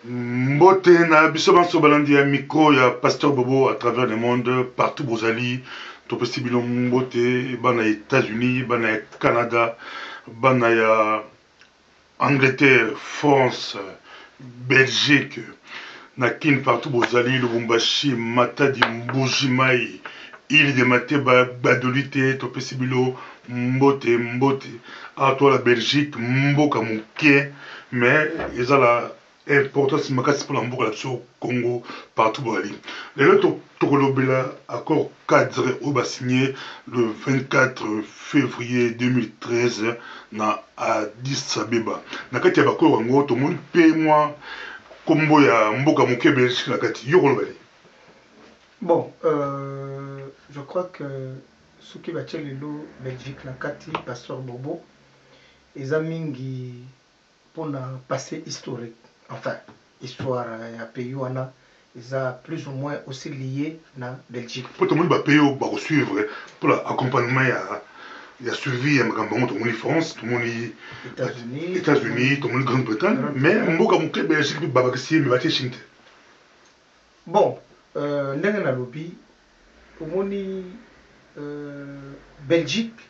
Mbote na biso banso balandi ya micro ya Pasteur Bobo à travers le monde partout bozali to possible mbote bana États-Unis bana ya Canada bana ya Angleterre France Belgique na kin partout bozali Lubumbashi Matadi Mbujimai Île de Mateba Badolite to possible mbote à toi la Belgique mboka muke mais ils ont la importance makasi pour l'amboka là Congo partout bali. Les autres tokolobela accord cadre au signé le 24 février 2013 na Addis Abeba. Na kati ya bakoro ngo to moni pe moi kombo ya mboka muke Belgique na kati yo kolobali. Bon, je crois que ce qui va être le Belgique na kati Pasteur Bobo ils ont mingi pour un passé historique. Enfin, histoire ya pays wana ils ont plus ou moins aussi lié na Belgique. Pour tout le monde pays ba suivre pour l'accompagnement il y a suivi un grand monde, tout le monde France, tout le monde États-Unis, tout le monde Grande-Bretagne, mais mboka muke Belgique bi babakisi mi batie chinte. Bon, ndenge na lobi omoni Belgique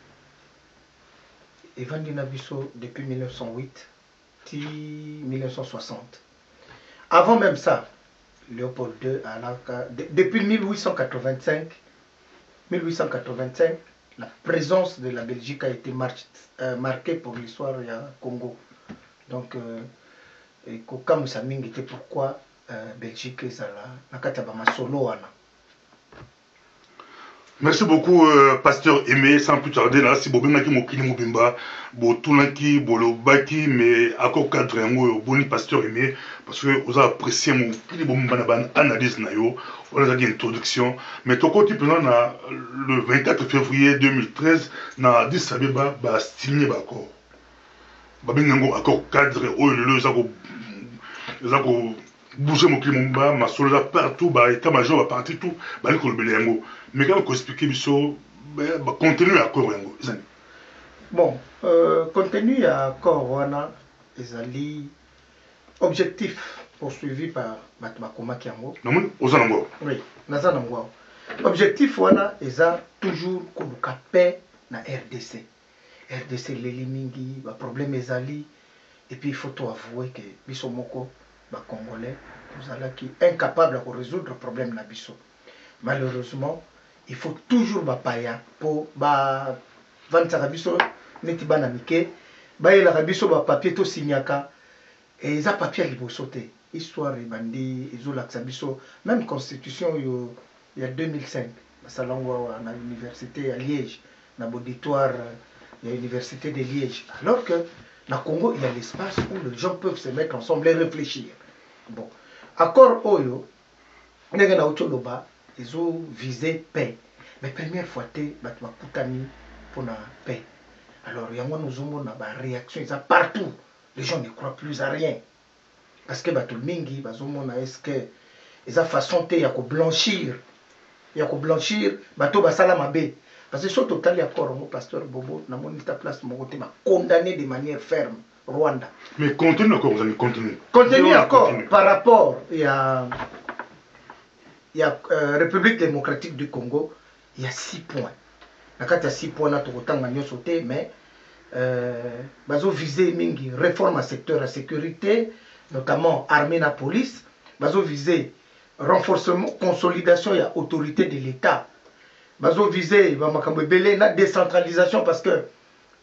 et Vandina Bisso depuis 1908 1960. Avant même ça, Léopold II, depuis 1885, la présence de la Belgique a été marquée pour l'histoire du Congo. Donc, comme ça était pourquoi Belgique est là, solo. Merci beaucoup, Pasteur Aimé. Sans plus tarder, là, si Bobin Naki Mokini Mobimba, Botunaki, Bolobaki, mais à quoi cadre un boni Pasteur Aimé, parce que vous avez apprécié mon analyse, on a dit introduction. Mais ton côté, le 24 février 2013, na Addis Abeba, bah, signé d'accord. Babin Nango, accord cadre, le Zako. Bouger mon climat, ma soldat partout, bah, état-major, bah, partout, tout, bah, les colbéléango. Mais quand on explique, biso, bah, contenu à corps, bon, contenu à corps, wana, ezali, objectif poursuivi par Bakuma Kiango. Non, aux anango. Oui, nazanango. Objectif, wana, eza toujours koluka paix na RDC. RDC, l'elimingi, bah, problème ezali, et puis il faut tout avouer que biso moko, les Congolais, nous allons qui incapables de résoudre le problème na biso. Malheureusement, il faut toujours bapaya pour vendre biso neti bana mike, la biso ba papier to signaka et ça papier libosote. Histoire bandi ezolaksa biso même constitution il y a 2005 salangwa na université à Liège, na auditoire il y a l'université de Liège. Alors que dans le Congo, il y a l'espace où les gens peuvent se mettre ensemble et réfléchir. Bon, accord Oyo, ils ont visé paix. Mais première fois, ils ont pour la paix. Alors, il y a une réaction partout. Les gens ne croient plus à rien. Parce que tout le monde est-ce que ils ont façon de blanchir. Il y a blanchir, bateau basala mabe. Parce que sur total accord, mon pasteur Bobo, na mon ta place mon côté m'a condamné de manière ferme Rwanda. Mais continue encore, vous allez continuer. Continue encore par rapport il y a République démocratique du Congo, il y a 6 points. Na il y a 6 points na to tanga nyo sauté mais bazo viser mingi réforme à secteur à sécurité, notamment armée na police, bazo viser renforcement consolidation et autorité de l'État. Bazo visé la décentralisation parce que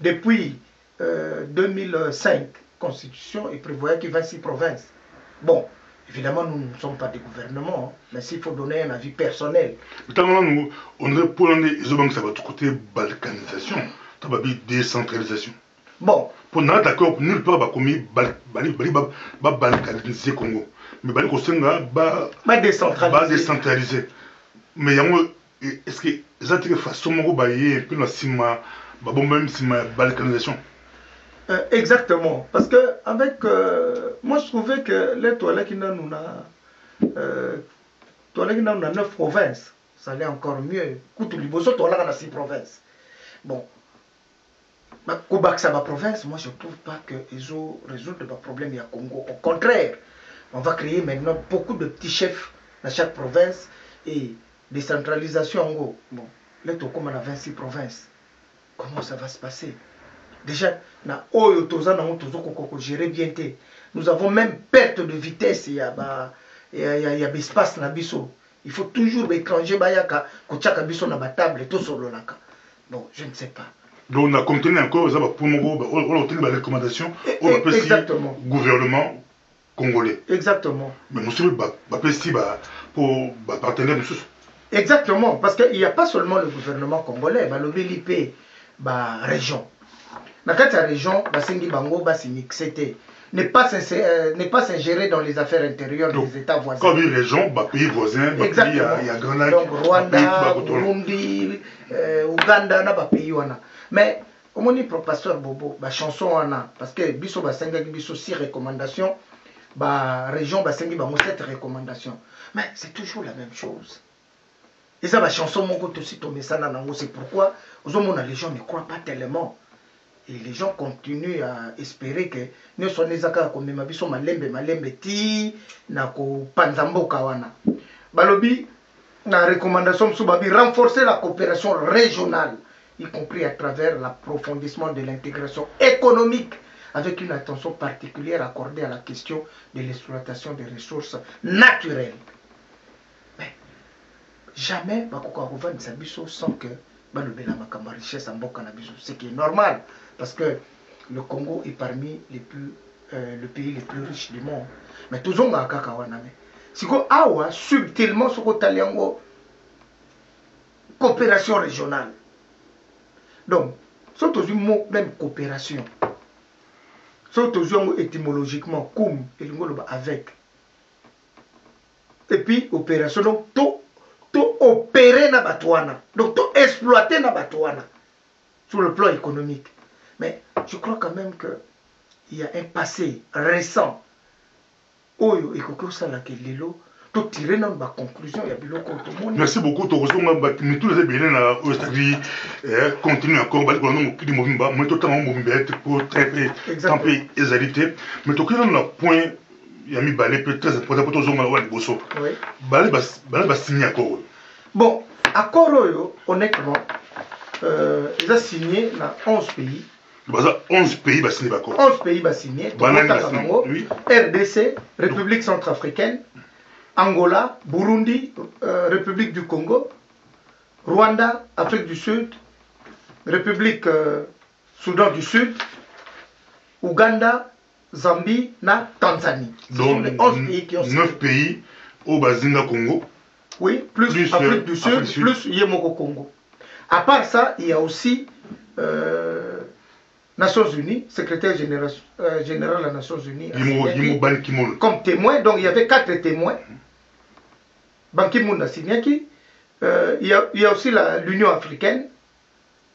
depuis 2005, Constitution il prévoyait qu'il y ait 26 provinces. Bon, évidemment, nous ne sommes pas des gouvernements, mais s'il faut donner un avis personnel. Nous, on est pour ça va côté balkanisation, ça va être décentralisation. Bon. Pour nous, d'accord, nulle part, va balkaniser le Congo. Mais va décentraliser. Mais est-ce que ça te façon de puis la balkanisation? Exactement. Parce que avec moi je trouvais que les toilettes qui nous 9 provinces, ça allait encore mieux. Koutou Liboso, toilettes dans 6 provinces. Bon. Koubak Saba province, moi je ne trouve pas qu'ils ont résolu le problème du Congo. Au contraire, On va créer maintenant beaucoup de petits chefs dans chaque province et décentralisation en gros. Bon, là, comme on a 26 provinces, comment ça va se passer? Déjà, gérer bien. Nous avons même perte de vitesse. Il y a des espaces na biso. Il faut toujours étranger bayaka kochaka biso na table to solo naka. Bon, je ne sais pas. Donc on a contenu encore ça pour nous on a obtenu la recommandation au gouvernement congolais. Exactement. Mais monsieur pour partenaire monsieur. Exactement, parce qu'il n'y a pas seulement le gouvernement congolais, le l'IP, la région. Dans la région, n'est pas s'ingérer dans les affaires intérieures des États voisins. Comme les régions, pays voisins, il y a Ghana, donc Rwanda, Burundi, Ouganda, pays wana. Mais comme on dit pour pasteur Bobo, la chanson wana, parce que biso basenga biso 6 recommandations, la région basengi ba 7 recommandations. Mais c'est toujours la même chose. Et ça, la chanson, c'est pourquoi les gens ne croient pas tellement. Et les gens continuent à espérer que nous sommes les accords comme Mabiso Malembe Ti, Nako Panzambo Kawana. Balobi, la recommandation de renforcer la coopération régionale, y compris à travers l'approfondissement de l'intégration économique, avec une attention particulière accordée à la question de l'exploitation des ressources naturelles. Jamais sans que la richesse en ce qui est normal parce que le Congo est parmi les le pays les plus riches du monde. Mais toujours si awa subtilement ce coopération régionale. Donc, surtout un mot même coopération. Surtout étymologiquement comme avec. Et puis opération donc tout opérer na batouana, donc tout exploiter na batouana sur le plan économique. Mais je crois quand même qu'il y a un passé récent où il faut que ça la kelelo tout tirer dans ma conclusion il y a biloko tout le monde. Merci beaucoup to mais tous les bien na c'est-à-dire continue encore ba ko no plus movimba mais tout temps movimba pour très tempé exalité mais to que dans point il y a mis balé peut très important pour tous on va bosso. Oui. Balé ba signer accord. Bon, accord honnêtement ils ont signé dans 11 pays. 11 pays va signer d'accord. 11 pays va signer. Oui. RDC, République centrafricaine, Angola, Burundi, République du Congo, Rwanda, Afrique du Sud, République Soudan du Sud, Ouganda, Zambie, na Tanzanie. Donc, 11 pays qui ont signé. 9 pays au Bazinga Congo. Oui, plus Afrique du Sud, plus Yemoko Congo. À part ça, il y a aussi Nations Unies, secrétaire général des Nations Unies. Comme témoin, donc il y avait 4 témoins. Ban Ki-moon a signé qui. Il y a aussi l'Union africaine,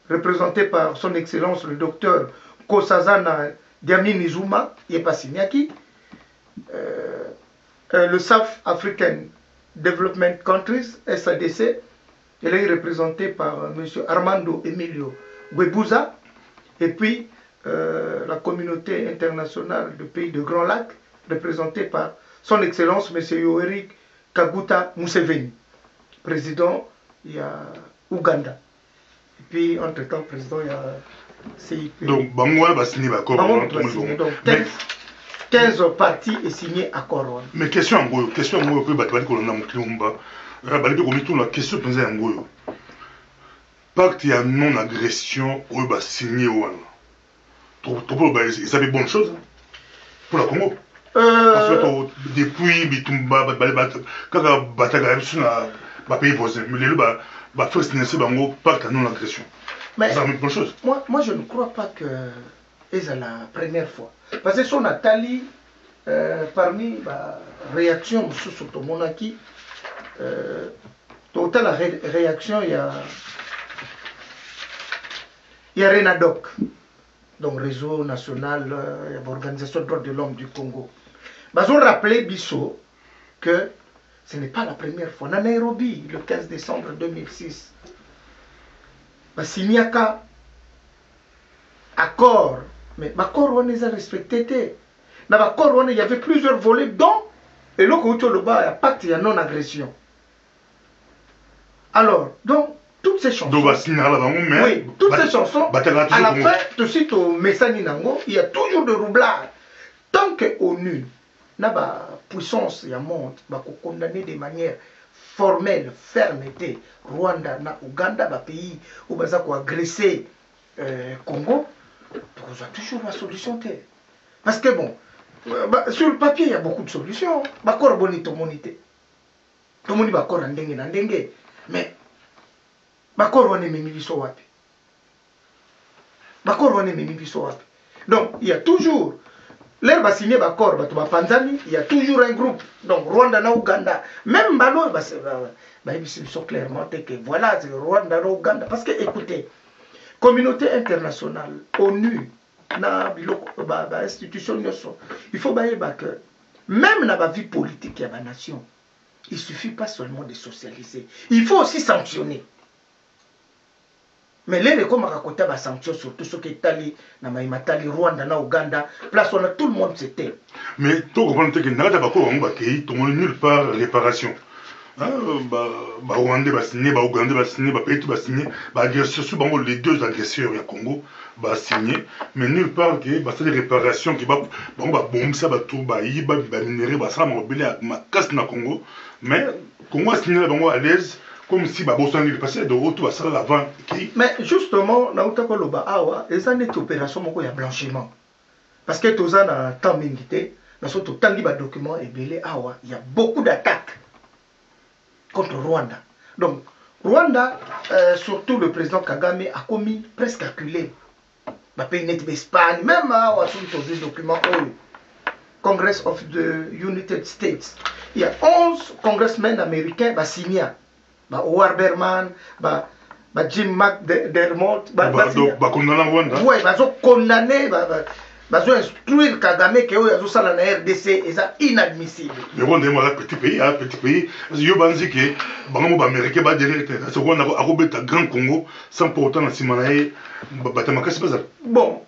représentée par son Excellence le docteur Nkosazana Dlamini Zuma, il n'est pas signé qui. Le South African Development Countries, SADC, elle est représentée par M. Armando Emilio Guebuza, et puis la communauté internationale de pays de Grand Lac, représentée par son Excellence M. Yoweri Kaguta Museveni, président, il y a Ouganda. Et puis, entre-temps, président, il y a CIP. Donc, Bangoua va signer l'accord. Donc, 15 parties et signé accord. Mais question en gros, que Batouali Kolona Moukilumba, la question posée en gros. Pacte il y a non-agression, on va signer ou ils avaient bonne chose pour la Congo. Parce que depuis Bitumba, quand Bataga sur le pays voisin, mais les gens faire signer ce pacte à non-agression. Mais ça bonne chose. Moi, je ne crois pas que c'est la première fois. Parce que son Nathalie, parmi les réactions sur le monarchie, dans la réaction, il y a RENADOC, donc Réseau National Organisation des droits de l'homme du Congo. Ils ont rappelé Bissot que ce n'est pas la première fois. À Nairobi, le 15 décembre 2006, il y a un accord. Mais l'accord, on les a respectés. Dans l'accord, il y avait plusieurs volets, dont et là il y a pacte de non-agression. Alors, donc, toutes ces chansons, oui, toutes ces chansons, à la fin, tout de suite au message Nango, il y a toujours de roublard. Tant que l'ONU n'a pas puissance, il y a monde, va condamner de manière formelle, fermeté, Rwanda, Ouganda, pays où on va agresser Congo, on a toujours la solution. Parce que bon, sur le papier, il y a beaucoup de solutions. Bakor boni to monité. To moni bakor ndenge na ndenge. Mais bakor wane memi biso wapi. Bakor wane memi biso wapi. Donc, il y a toujours l'air va signer bakor bato ba Panzani, il y a toujours un groupe. Donc Rwanda na Ouganda, même Balo ils sont clairement que voilà, c'est Rwanda na Ouganda parce que écoutez, communauté internationale, ONU na biloko ba institution il faut bailler que même dans la vie politique il y a la nation, il suffit pas seulement de socialiser, il faut aussi sanctionner. Mais les comme à côté de sanctions surtout ceux qui étaient dans Maïmatali, Rwanda, na Ouganda, place on a tout le monde c'était. Mais tu comprends que n'a pas quoi on va qu'il tout le monde nulle part réparation. Rwandais va signer, Ougandais va signer, pays tout va signer, surtout les deux agresseurs au Congo va signer, mais nulle part que c'est des réparations qui va bomber ça va tout va y va minérer va ça ma casse na Congo, mais Congo a signé là à l'aise comme si Boson il passait de retour à ça l'avant. Mais justement na utako loba awa eza net opération moko ya blanchiment parce que toza na temps mingité na so to tangi ba document et belé awa il y a beaucoup d'attaques contre Rwanda. Donc, Rwanda, surtout le président Kagame, a commis presque acculé. Le pays net d'Espagne, même à le document Congress of the United States. Il y a 11 congressmen américains qui signent. Howard Berman, Jim McDermott. Oui, ils ont condamné. Ils ont instruit Kagame que eux ont la RDC et c'est inadmissible. Mais on est petit pays, ils ont dit que les Américains vont dire que c'est un grand Congo sans pour autant s'imaginer. Bon,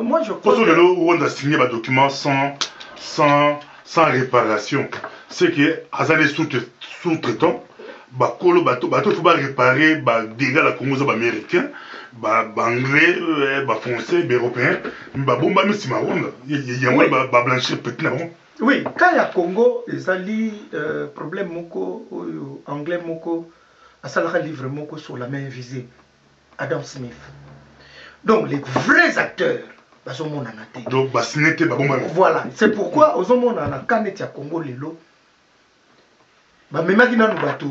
moi je crois que on a signé un document sans réparation. C'est que les sous-traitants, il faut réparer les dégâts de la Congo américain. Anglais, français, européen, il y a blanchir petit. Oui, quand il y a Congo, ils ont problème anglais moko, à livre moko sur la main invisible, Adam Smith. Donc les vrais acteurs, donc voilà, c'est pourquoi aux hommes quand il y a Congo lelo, même qui n'a pas bateau.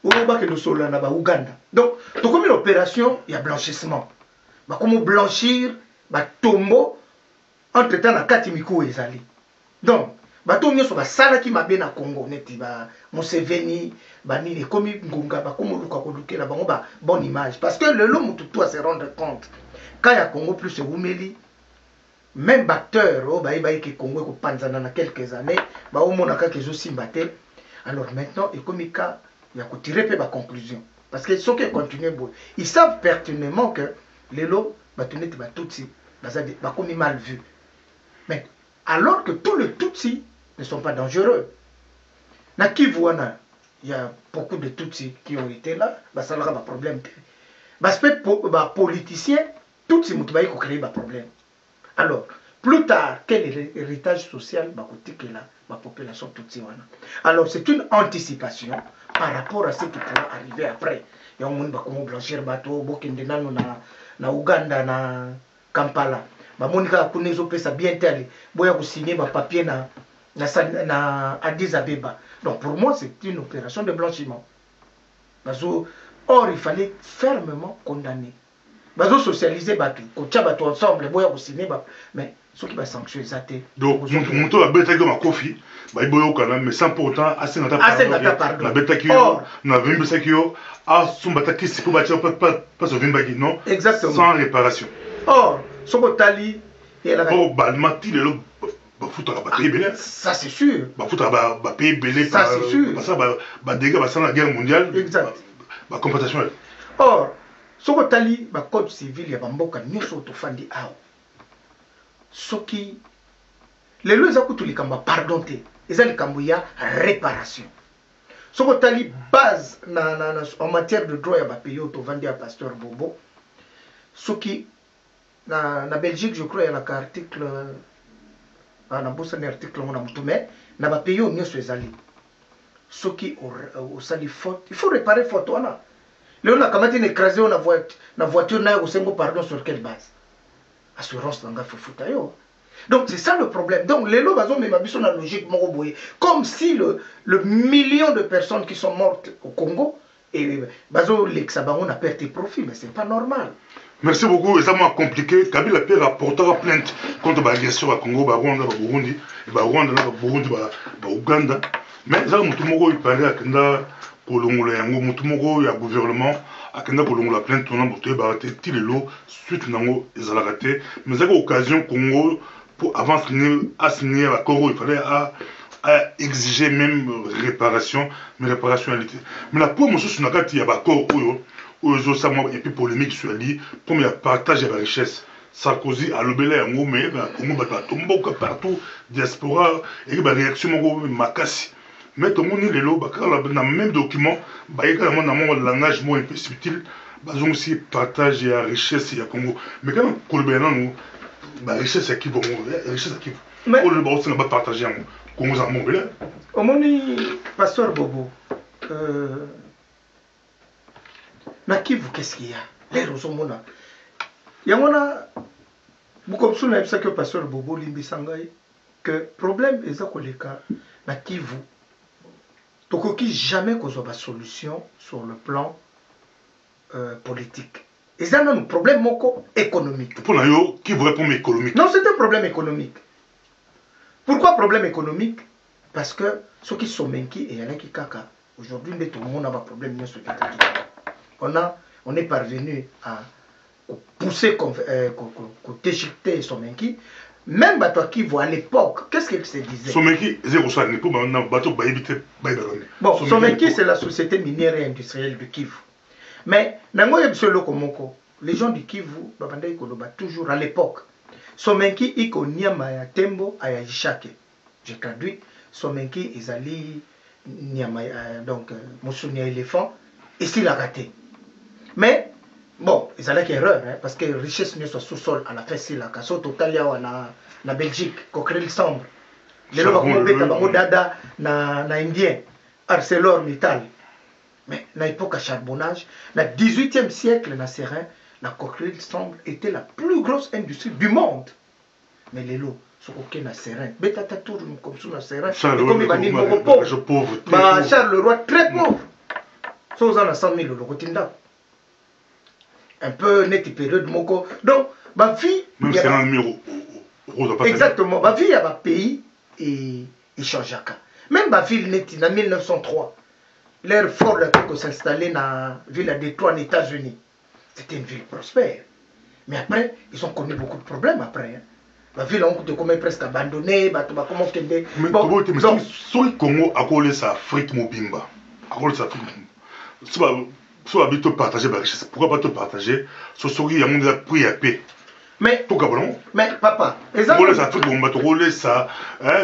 Ouganda. Donc, comme une opération, il y a blanchissement. Comment blanchir, tombeau, entre temps, la Katimikou et Zali. Donc, tombeau sur la salle qui m'a bien à Congo, Museveni, Banini, comme Ngunga, comme Lukakoduke, la bonne image. Parce que le long, tout doit se rendre compte. Quand il y a Congo plus Oumeli, même batteur, qui est Congo, qui Panzana, dans quelques années, au Monaka, qui est aussi battu. Alors maintenant, il y a tirer la conclusion. Parce que ceux qui continuent, ils savent pertinemment que les lots, Tutsi, sont mal vus. Mais alors que tous les Tutsis ne sont pas dangereux. Na Kivuana, il y a beaucoup de Tutsis qui ont été là, ça aura un problème. Parce que les politiciens, Tutsis ont créé un problème. Alors, plus tard, quel héritage social la population Tutsi. Alors, c'est une anticipation par rapport à ce qui pourra arriver après. Il y a un monde qui blanchir bateau, na Ouganda, na Kampala. Monika Kunezo pesa bien tel, boya signer ma papier na Addis Abeba. Donc pour moi, c'est une opération de blanchiment. Or, il fallait fermement condamner. Bazo socialiser bateau, kocha bateau ensemble, boya signer mais ce qui va sanctionner ça. Donc, mon tour a bêté comme un coffee. Mais sans pour autant, assez n'a pas la bêta qui n'a vu une qui a son bataki, c'est pour bâtir pas se vimba qui non. Exactement. Sans réparation. Or, ce que Tali et la oh, mati le foutre à payer belé. Ça c'est sûr. Foutre à payer belé. Ça c'est sûr. Ça dégâts, la guerre mondiale. Exact. Compensation. Or, ce que Tali, le code civil, il y a Bamboka, nous sommes au Fandi Ao. Ce qui. Les lois à les pardonner. eza likambo ya réparation. Soko tali base en matière de droit ya bapays oyo tovandi ya Pasteur Bobo, soki na Belgique je crois ya la article na bosani article ngo na mutu, mais na bapays oyo nyonso ezali soki osali faute il faut réparer faute wana. Leo nakamati na écrasé na voiture na yo osengo pardon sur quelle base? Assurance nanga fufuta yo. Donc c'est ça le problème. Donc les lots bazo mema biso na logique moko boye, comme si le million de personnes qui sont mortes au Congo et bazo lexa bango na perte de profit, mais c'est pas normal. Merci beaucoup. Et ça m'a compliqué. Kabila peut rapporter plainte contre l'agression au Congo, Rwanda, Burundi, Rwanda, Burundi, Ouganda. Mais ça, mutu moko il parlait à Kenda kolongola yango, mutu moko ya gouvernement à Kenda kolongola plainte tona botoye barate ti lelo suite nango ezalaka te. Mais ça occasion Congo pour avant à signer l'accord, il fallait à exiger même réparation, mais réparation en réalité. Mais la première chose sur il y a l'accord et puis polémique sur lui, comme il y a partage de la richesse. Sarkozy a lobelé un mot, mais Congo va tomber partout, diaspora, et la réaction makasi. Mais tout le monde est là, dans le même document, il y a un langage un peu subtil, il y a aussi partage de la richesse au Congo. Mais quand on a la richesse à qui va la richesse à qui va on va partager en Congo en Mongolais. Au moni Pasteur Bobo, na Kivu qu'est-ce qu'il y a? Les Rosomona. Il y a beaucoup de choses que Pasteur Bobo Limbisangai que problème est que les cas na Kivu. Tokoki jamais qu'on soit solution sur le plan politique. Et ça, un problème économique. Pour nous, qui vous répond économique? Non, c'est un problème économique. Pourquoi problème économique? Parce que ceux qui sont menki et qui kaka, aujourd'hui, tout le monde a un problème. On est parvenu à pousser, déchiqueter son menki. Même toi qui voit à l'époque, qu'est-ce qu'il se disait? Somenki, bon, Somenki, c'est la société minière et industrielle du Kivu. Mais, les gens du Kivu, toujours à l'époque, Somenki iko nyama ya tembo aya ishake. Je traduis, Somenki ezali nyama donc musuni ya éléphant ici la raté. Mais bon, ezali erreur parce que richesse ne soit sous-sol à la fin si la kaso total ya na Belgique, coquerel sombre. Les lois comme dada na indien, ArcelorMittal. Mais à l'époque à charbonnage, dans le 18e siècle, na Serein, la coquerel sombre était la plus grosse industrie du monde. Mais les lots sont aucun à Serein. Betata tour comme ça na Serein. Comme il va dire pauvre. Charles Leroy très pauvre. Sauf en 100 000 euros. Un peu net période moko. Donc, ma vie. Même 50 000 euros. Exactement. Ma vie à ma pays et change. Même ma ville net en 1903. L'air fort qui s'est installé dans la ville de Détroit, aux États-Unis. C'était une ville prospère. Mais après, ils ont connu beaucoup de problèmes après. La ville a presque abandonnée. Mais si le Congo a collé sa frite mobimba, a collé sa frite mobimba, si on te partager la richesse, pourquoi pas te partager? Ce serait un monde pris à paix. Mais papa,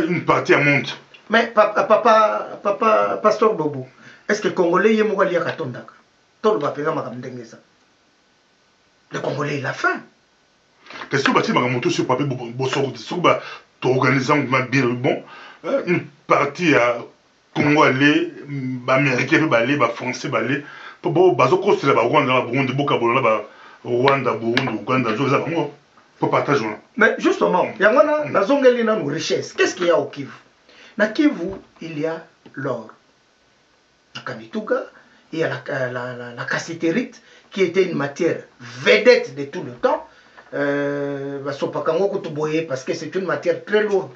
une partie à monte. Mais papa, Pasteur Bobo, est-ce que les Congolais y ont à Katondaka? Le Congolais, il a faim. Qu'est-ce que tu as dit sur papier tu organises une partie à Congo, américain, français, pour construire Rwanda, Burundi, Rwanda, Burundi, Ouganda, pour partager. Mais justement, il y a une richesse. Qu'est-ce qu'il y a au Kivu? Dans Kivu, il y a l'or. À Kamituga, il y a la cassitérite, qui était une matière vedette de tout le temps. Parce que c'est une matière très lourde.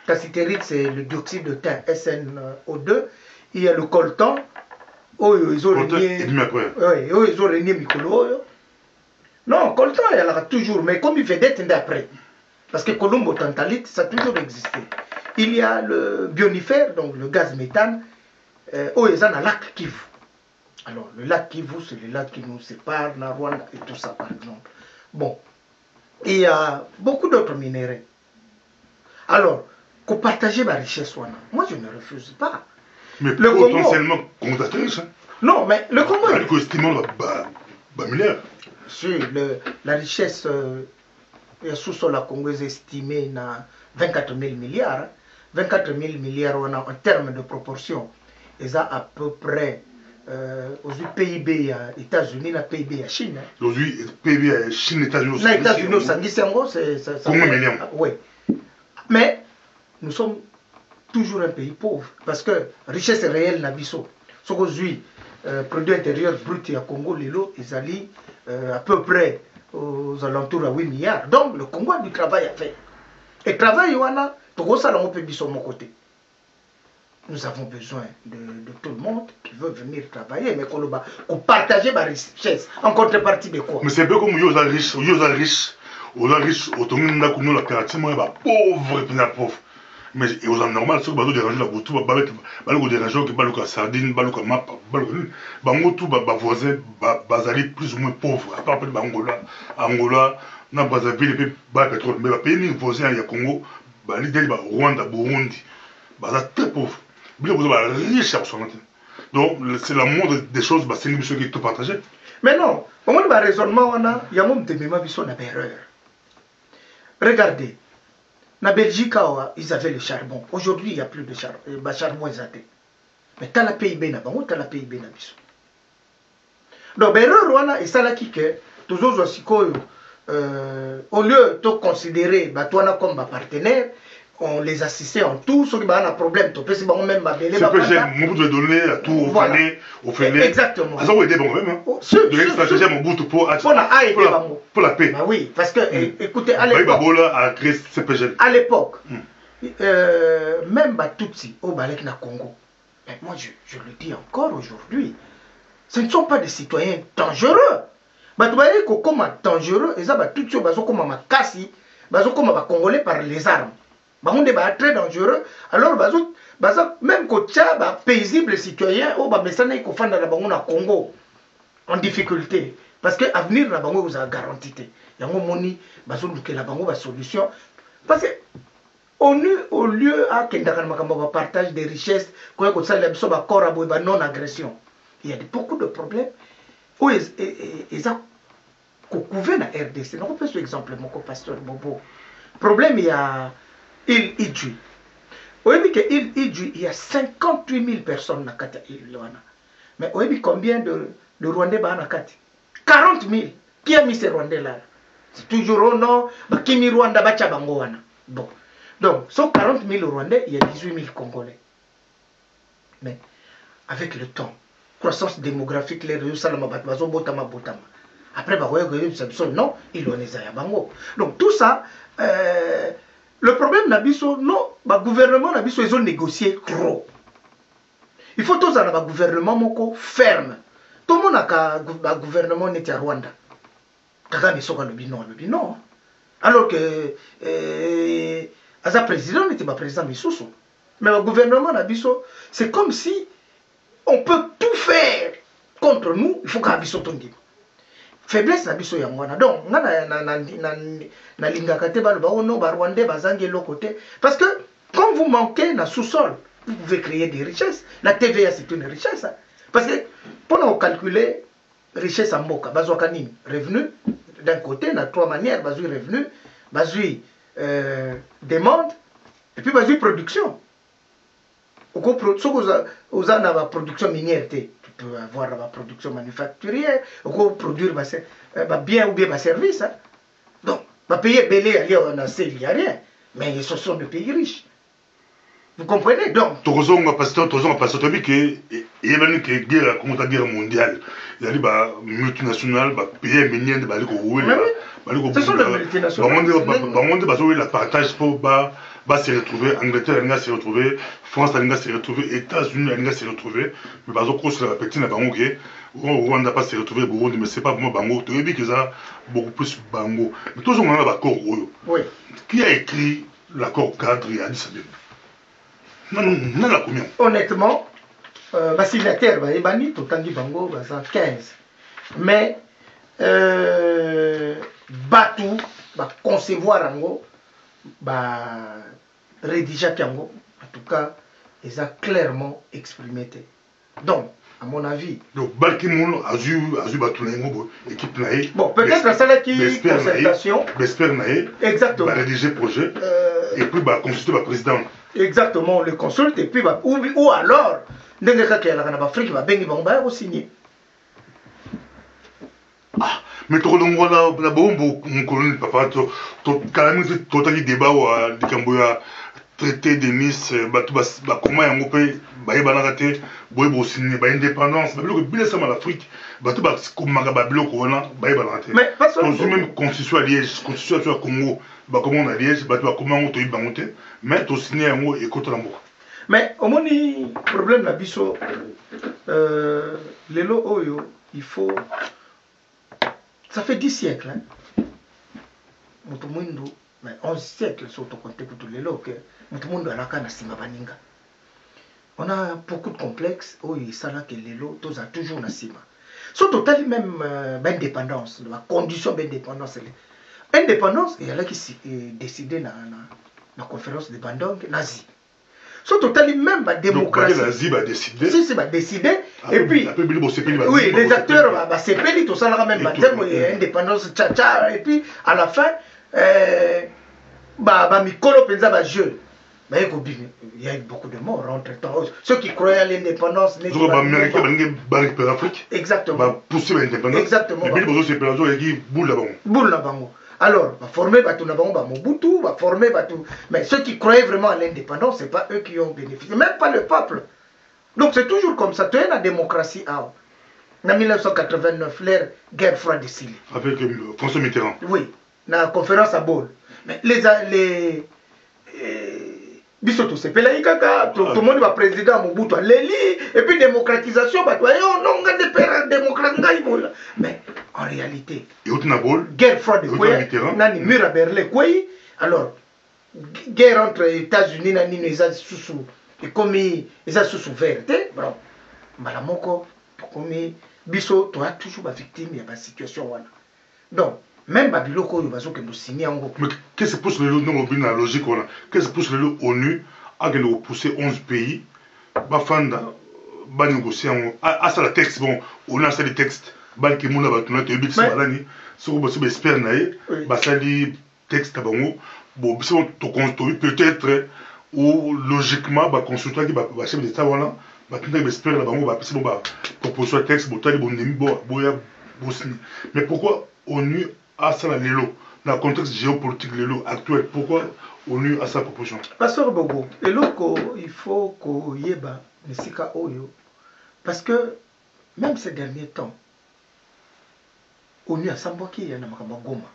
Cassitérite, c'est le dioxyde de thym, SNO2. Il y a le coltan. Ils ont régné Mikolo. Non, coltan, il y en a toujours, mais comme il vedette d'après. Parce que Colombo tantalite, ça a toujours existé. Il y a le bionifère, donc le gaz méthane. Ils ont un lac Kivu. Alors, le lac Kivu, c'est le lac qui nous sépare, la Rwanda et tout ça, par exemple. Bon. Il y a beaucoup d'autres minéraux. Alors, qu'on partage la richesse. Moi, je ne refuse pas. Mais le potentiellement Congo riche. Non, mais le Congo. Il estime milliard. Sur la richesse sous la Congo est estimée à 24 000 milliards. 24 000 milliards en termes de proportion. Et ça à peu près aux PIB aux États-Unis, la PIB à Chine. Aujourd'hui, PIB à Chine, États-Unis, c'est combien de millions? Oui. Mais nous sommes toujours un pays pauvre parce que richesse réelle n'a biso. Ce qu'aujourd'hui, produit intérieur brut à Congo, Lilo, ils allient à peu près aux alentours à 8 milliards. Donc le Congo a du travail à faire. Et le travail, on a, tout ça, on peut dire sur mon côté. Nous avons besoin de tout le monde qui veut venir travailler, mais qu'on partage ma richesse en contrepartie de quoi? Mais c'est un peu comme aux riches, autour de la quartier, moi, pauvre et bien pauvre. Mais aux gens normaux, ceux qui ont dérangé la boutou, ils dérangé qui ont sardine, qui ont map, tout voisin, bazali plus ou moins pauvre. À part Angola, na Brazzaville, et puis pétrole. Mais les pays voisins, il y a Congo, l'idée Rwanda, Burundi, très pauvre. Vous avez riche à son donc c'est la moindre des choses, c'est une mission qui est tout partagée. Mais non, au moins le raisonnement, il y a un moment de erreur. Regardez, en Belgique, ils avaient le charbon. Aujourd'hui, il n'y a plus de charbon. Le charbon est athée. Mais tu as la PIB, tu as la PIB. Donc, l'erreur, c'est ça qui est toujours aussi au lieu de considérer toi comme partenaire, on les assistait en tout, ceux qui ont un problème, tu peux même m'appeler. C'est que j'ai mon bout de donner à tout, au Féné. Exactement. Ça va aider bon même. De l'extraction, j'ai mon bout pour la paix. Bah oui, parce que, écoutez, à l'époque, même Tutsi, au Balek na Congo, mais moi je le dis encore aujourd'hui, ce ne sont pas des citoyens dangereux. Bah tu voyez que comme dangereux, et ça, Tutsi, comme ma Kassi, comme Congolais par les armes. On est très dangereux. Alors, même quand tu as paisible citoyen, mais ça n'est qu'au fond de la Congo en difficulté. Parce que l'avenir de la Congo vous a garanti. Il y a un moment que la Congo a solution. Parce que au lieu de partage des richesses, non-agression, il y a beaucoup de problèmes. Ils ont couvert la RDC. On peut sur exemple, mon pasteur Bobo. Le problème, il y a il Idjui. Vous voyez qu'il y a 58 000 personnes dans l'île. Mais vous voyez combien de Rwandais dans la 40 000. Qui a mis ces Rwandais là? C'est toujours au nom, qui mis Rwanda Bachabangoana. Bon. Donc, sur 40 000 Rwandais, il y a 18 000 Congolais. Mais avec le temps, croissance démographique, les réseaux Salama Botama. Après, non, il en est à Bango. Donc, tout ça. Le problème, non, le gouvernement, ils ont négocié trop. Il faut tous avoir un gouvernement ferme. Tout le monde a un gouvernement net à Rwanda. Kagame Soka le binon. Alors que le président n'était pas président Missoussou. Mais le gouvernement, c'est comme si on peut tout faire contre nous, il faut qu'on ait ton dit. Faiblesse na biso ya mwana donc na lingaka te balo ba ono ba rwandais bazangi l'autre côté parce que quand vous manquez na sous-sol vous pouvez créer des richesses. La TVA c'est une richesse parce que pour nous calculer richesse en mboka bazwa kanini revenu d'un côté na trois manières bazui revenu bazui demande et puis bazui production aux a la production minière tu peux avoir la production manufacturière, ou produire bien ou bien ma service. Hein. Donc, payer belé, on a il n'y a rien. Mais ce sont des pays riches. Vous comprenez donc? Toujours un pasteur qui il y a une guerre, comment la guerre mondiale. Il y a des multinationales, pays miniers, ce sont les multinationales. La partage pour se retrouver, Angleterre se retrouver, France se retrouver, États-Unis se retrouver, mais par exemple, c'est la petite Bango qui Rwanda pas se retrouver, Burundi, mais c'est pas vraiment Bango, tu as dit que ça beaucoup plus Bango. Mais toujours on a l'accord. Oui. Qui a écrit l'accord cadre et Addis Abeba? Non, la combien? Honnêtement, signataire, Ebani, Totangi Bango, 15. Mais, Batou, concevoir en gros, rédigé Kiango. En tout cas, ils ont clairement exprimé. Donc, à mon avis. Donc, Balkimoun a vu l'équipe Naï. Bon, peut-être ça là qui concertation. J'espère Naï. Exactement. Rédiger projet. Et puis, consulter le président. Exactement, on le consulte. Et puis, ou alors, l'Afrique va bien signer. Ah, mais tu as la bombe, mon colonel, papa, tu as dit débat de Camboya. Traité de Nice, comment il y a un peu de indépendance, l'Afrique, mais parce que même constitution à Liège, constitution à Congo, comment on a Liège, comment on a monté, mais tu as signé un mot et contre l'amour. Mais au moins, le problème là, biso, Lelo Oyo, il faut. Ça fait 10 siècles, hein. Mais 11 siècles, sur ton contexte de Lelo, que. On a beaucoup de complexes où il s'agit que l'élo tous a toujours na sima. So total même indépendance, la condition d'indépendance. Indépendance il y a là qui décidé na conférence de Bandung nazi. So total même la démocratie. Nazi va décider. Si va décider et puis oui, les acteurs va s'épéler tout ça là même indépendance tcha et puis à la fin mikolo penza ba jeu. Mais il y a eu beaucoup de morts entre-temps. Ceux qui croyaient à l'indépendance... Exactement. Exactement. Alors, former Mobutu, former mais ceux qui croyaient vraiment à l'indépendance, ce n'est pas eux qui ont bénéficié, même pas le peuple. Donc c'est toujours comme ça. Tu as la démocratie. En 1989, l'ère guerre froide de Syrie. Avec François Mitterrand. Oui, la conférence à Bâle. Mais les biso to sepela ikaka tout le monde va président Mobutu Leli et puis démocratisation non de démocratie mais en réalité guerre froide nani mur à Berlin quoi alors guerre entre États-Unis nani les sous et comme ils sous vérité bon malamoko comme biso to a toujours ba victime il y a pas situation wana donc même Babiloko, il va se signer en gros. Mais qu'est-ce que pousse le la logique qu'est-ce que pousse le ONU à pousser 11 pays Bafanda, ba négocier à ça le texte bon, on a ça les textes ban qui mouna ba tuna te bix malani, so ko ba espère naé, ba ça li texte bango, bon si on to peut-être ou logiquement ba consultant qui ba chef d'état voilà, ba tuna ba espère la bango ba bon ba proposer texte bon tali bon nemi bon boya bosni. Mais pourquoi ONU à ça la Lelo, dans le contexte géopolitique Lelo actuel, pourquoi ONU a sa proposition? Pasteur Bobo, il faut qu'on y ait Nisika Oyo, parce que même ces derniers temps, ONU a Samboki, il y a Goma.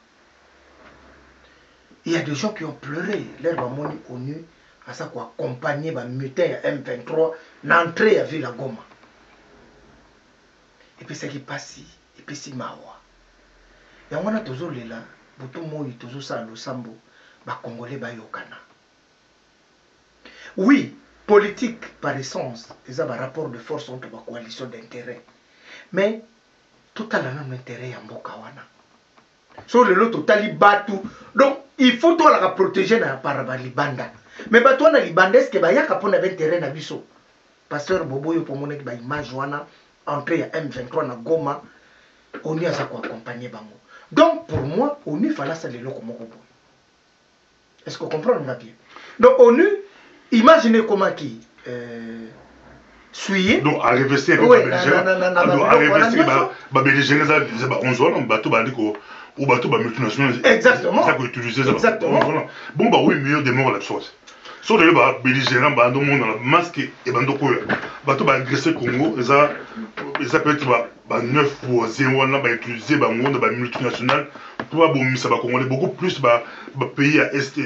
Il y a des gens qui ont pleuré, leur mamoni ONU à ça quoi accompagner les mutins M23 l'entrée à Ville Goma. Et puis ce qui passe, et puis c'est Mawa. Et on a toujours là, beaucoup moi toujours ça le sambo, ba congolais ba yokana. Oui, politique par essence, ils ont un rapport de force entre la coalition d'intérêt. Mais total un intérêt en Bokawana. Sur le lot total batu. Donc il faut toi la protéger par la libanda. Mais bato na libanda est-ce que ba yaka pona intérêt na biso. Pasteur Bobo yo pour moné ba image wana entrée à M23 na Goma, on y a ça quoi accompagner bango. Donc, pour moi, ONU fallait ça les locaux. Est-ce que vous comprenez bien? Donc, ONU, imaginez comment qui suit. Donc, à réverser avec exactement. Ça utiliser ça. Bon, bah oui, mieux des morts la chose. Sur le belligérant, bah, dans le masque et bandoko. Bateau va agresser Congo, et ça peut être 9 ou 0 ans, utiliser le multinational pour Congolais beaucoup plus pays à Est,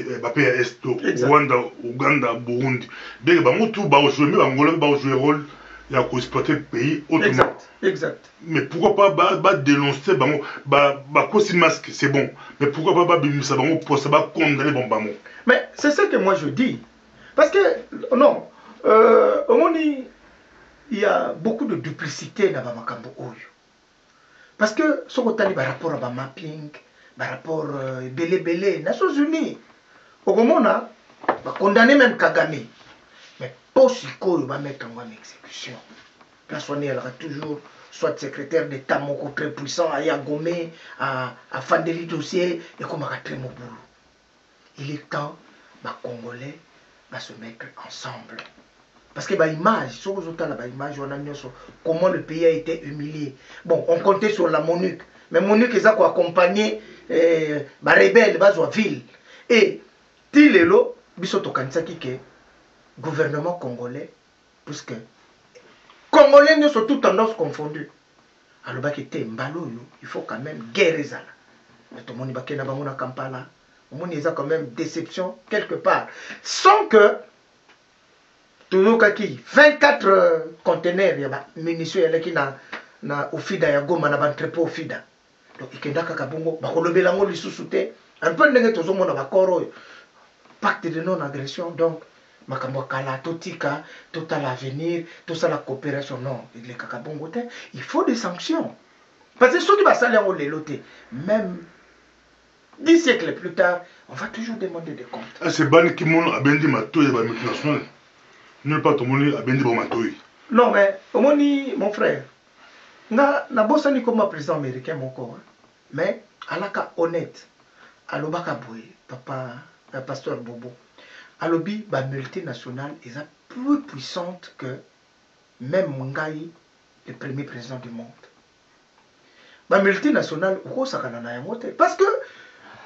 Rwanda, Ouganda, Burundi. Dès que tout va jouer rôle, il y a exploiter le pays autrement. Exact. Mais pourquoi pas dénoncer quoi si masque, c'est bon. Mais pourquoi pas pour ça condamner bon. Mais c'est ce que moi je dis. Parce que, non, il y a beaucoup de duplicité dans Bamakambo Oyo. Parce que ce qu'on a par rapport à mapping, par rapport à Belé, Nations Unies, au moment condamner même Kagame. Mais pour ce qu'on va mettre en exécution. Place on est toujours soit secrétaire d'État moko très puissant à Yagomé, à Fandeli dossier et comme à très boulot. Il est temps, les Congolais va se mettre ensemble. Parce que l'image, comment le pays a été humilié. Bon, on comptait sur la MONUC, mais MONUC ils ont accompagné les rebelles de ville. Et Tilelo, bisoto kansaki que gouvernement congolais, puisque Congolais ne sont toutes tendances confondues. Alors il faut quand même guerre ça. Mais tout le monde est dans Kampala. Au monde il y a quand même déception quelque part. Sans que toujours 24 conteneurs, il y a des munitions qui na ofida ya goma na entrepôt ofida. Donc il y a kakabongo bakolobela ngo lisusuté un peu ndenge tozomona bakoro pacte de non agression donc makambo kala totika total avenir tout ça la coopération non il est kakabongo te il faut des sanctions parce que ceux qui va saler en leloté même 10 siècles plus tard on va toujours demander des comptes. Ah c'est ban qui mon a bendi matoy ba multinational. Ne pas tout monde a bendi ba matoy. Non mais mon frère na bosani comme président américain mon corps mais alaka honnête alobaka boy papa pasteur Bobo alobi ba multinationale est plus puissante que même Ngai le premier président du monde. Ba multinationale ko sakana na yango te parce que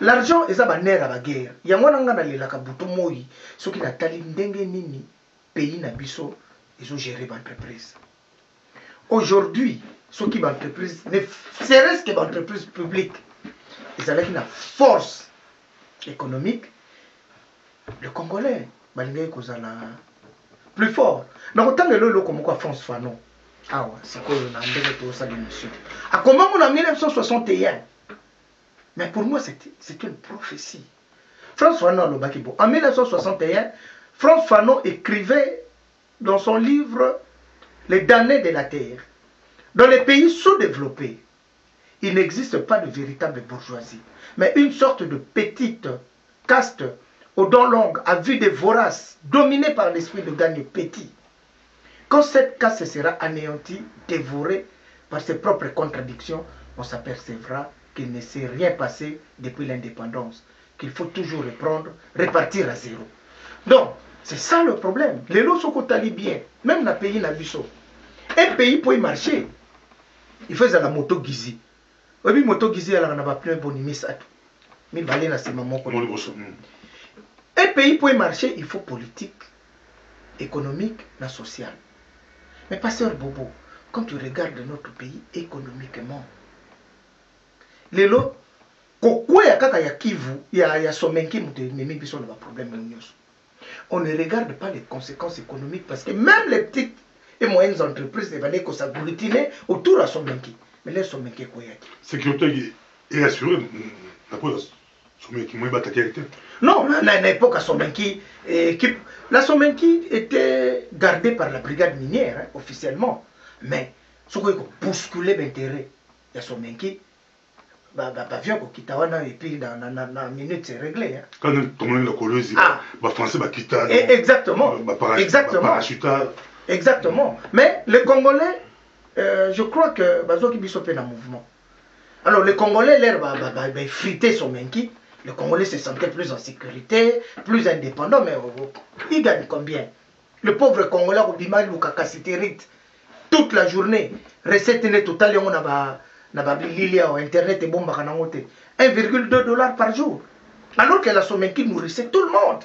l'argent est ba nerf à la guerre yango nanga na lelaka buto moyi soki na tali ndenge nini pays na biso ils ont géré l'entreprise. Aujourd'hui, ceux qui entreprise, ne serait-ce que l'entreprise publique, ils ont une force économique, le Congolais, malgré qu'ils sont plus fort. Donc, autant que le comme quoi France Fanon, ah ouais, c'est quoi on a un ça l'émission. À comment on a 1961? Mais pour moi, c'est une prophétie. France Fanon, le Bakibo. En 1961, France Fanon écrivait dans son livre Les damnés de la terre. Dans les pays sous-développés, il n'existe pas de véritable bourgeoisie, mais une sorte de petite caste aux dents longues, à vue des voraces, dominée par l'esprit de gagne petit. Quand cette caste sera anéantie, dévorée par ses propres contradictions, on s'apercevra qu'il ne s'est rien passé depuis l'indépendance, qu'il faut toujours repartir à zéro. Donc, c'est ça le problème. Les lots sont bien, même dans le pays Nabiso. Un pays pour y marcher, il faut la moto gizi. Oui, moto gizi, elle n'a pas plus un bon imisato. Mais balé c'est maman. Un pays pour y marcher, il faut politique, économique, et sociale. Mais pasteur Bobo, quand tu regardes notre pays économiquement, les lots, pourquoi il y a kaka ya Kivu, il y a somenki mutemi biso na problème nyonso. On ne regarde pas les conséquences économiques parce que même les petites et moyennes entreprises devaient que ça gloutinait autour de Somenki. Mais les Somenki quoi y a? Sécurité est assurée. Somenki moi bataille. Non, à l'époque à Somenki, la Somenki était gardée par la brigade minière hein, officiellement. Mais ce qui a bousculé l'intérêt de Somenki, avion qui Kitawana et puis dans la minute c'est réglé. Hein. Quand on est la colonie, les Français va quitter. Exactement. Exactement. Exactement. Mais les Congolais, je crois que Bazo qui sont un mouvement. Alors les Congolais, l'air va friter son menki. Les Congolais se sentaient plus en sécurité, plus indépendants, mais ils gagnent combien? Le pauvre Congolais au Bimal ou Kakasiterite, toute la journée, recette n'est totale, on a internet et bon 1,2 $ par jour. Alors que la Somenki nourrissait tout le monde.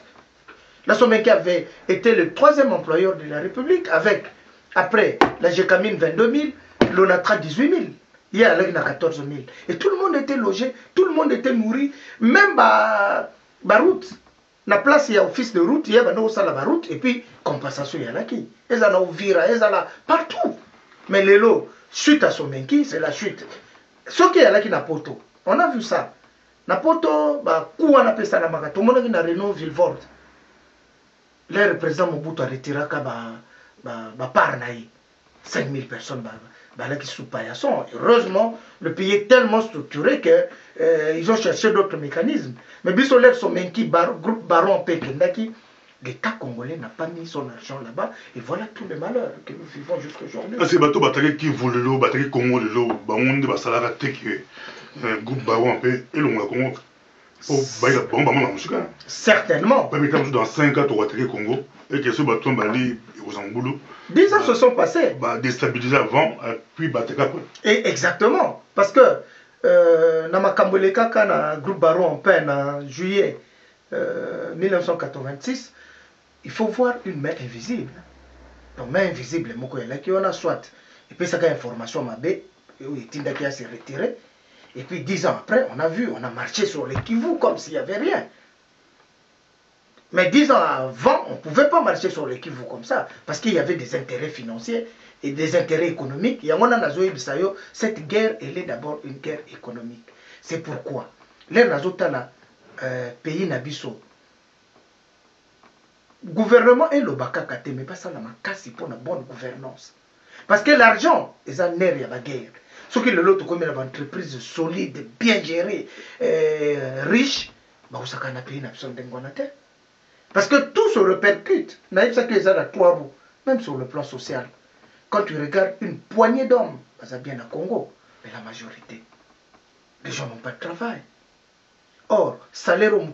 La Somenki avait été le 3e employeur de la République avec, après la Gécamine 22 000, l'Onatra 18 000. Il y a 14 000. Et tout le monde était logé, tout le monde était nourri. Même la route, la place, il y a office de route, il y a la route, et puis compensation, il y a là qui. Ils en ont Vira, ils en ont partout. Mais les lots, suite à Somenki, c'est la chute. Ce qui est là qui n'a pas tout. On a vu ça. Napoto, coup on appelle ça la maga. Tout le monde qui n'a Renault Villevorde. Le président Mobutu a retiré par 5 000 personnes qui sont paillasson. Heureusement, le pays est tellement structuré qu'ils ont cherché d'autres mécanismes. Mais Bissolaire Somenki, groupe Baron Pekendaki, l'État congolais n'a pas mis son argent là-bas. Et voilà tout le malheur que nous vivons jusqu'à aujourd'hui. C'est bateau bataki qui voulait l'eau, bataki Congo de l'eau, bamonde basalaka teki groupe baron un peu et l'on la Congo. Oh, bah il a bon maman musique. Certainement. Pas mettre dans 5 ans au bataki Congo et que ce bateau bali aux Angoulou. 10 ans se sont passés. Bah déstabiliser avant puis bataki après. Et exactement, parce que dans ma Kamboleka, quand le groupe Baron en peine en juillet 1986, il faut voir une main invisible. Donc, main invisible, on a soit, et puis ça a information ma baie, et Tinda qui a s'est retiré, et puis 10 ans après, on a vu, on a marché sur les Kivu comme s'il n'y avait rien. Mais 10 ans avant, on ne pouvait pas marcher sur les Kivu comme ça, parce qu'il y avait des intérêts financiers et des intérêts économiques. Cette guerre, elle est d'abord une guerre économique. C'est pourquoi les Nazotala, pays Nabiso, gouvernement et le Bakakate, mais pas ça la makasi pour la bonne gouvernance. Parce que l'argent, ils ont nerf à la guerre. Ce qui est l'autre comme une entreprise solide, bien gérée, riche, ça a pays parce que tout se répercute. Naïf, ça que les a 3 roues, même sur le plan social. Quand tu regardes une poignée d'hommes, ça bien à Congo, mais la majorité, les gens n'ont pas de travail. Or, salaire au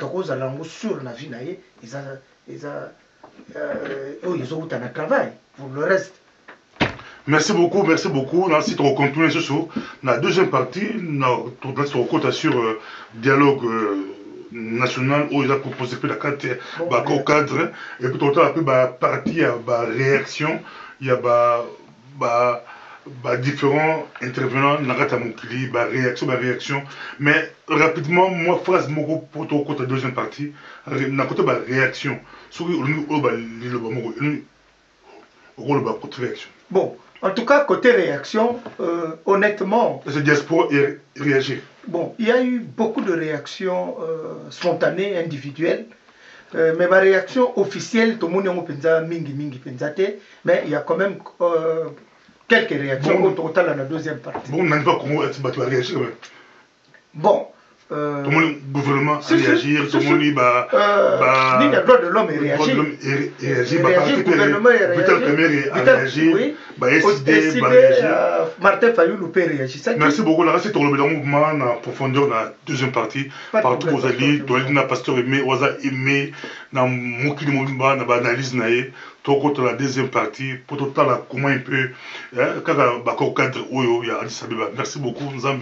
sur la vie, ils ont un travail pour le reste. Merci beaucoup, merci beaucoup. Si tu continues ce soir, dans la deuxième partie, tu as sur dialogue national où il a proposé la carte cadre et puis tu as la partie réaction, il y a différents intervenants dans la réaction, mais rapidement moi phrase pour la deuxième partie na côté réaction sur réaction. Bon, en tout cas côté réaction, honnêtement, c'est diaspora réagir. Bon, il y a eu beaucoup de réactions spontanées, individuelles, mais ma réaction officielle, tout le monde a mais il y a quand même quelques réactions au total dans la deuxième partie. Bon, on n'a pas comment tu vas réagir. Bon. Tout le monde, gouvernement, réagir, tout le monde, il y a droit de l'homme réagir. Le gouvernement réagir. Martin Fayulu peut réagir. Merci beaucoup. Là, c'est le mouvement en profondeur dans la deuxième partie. Partout où vous allez, tu as pasteur aimé, Oza aimé, dans mon mouvement, dans l'analyse, tu la deuxième partie, pour tout comment il peut, quand il y a un cadre, merci beaucoup, nous avons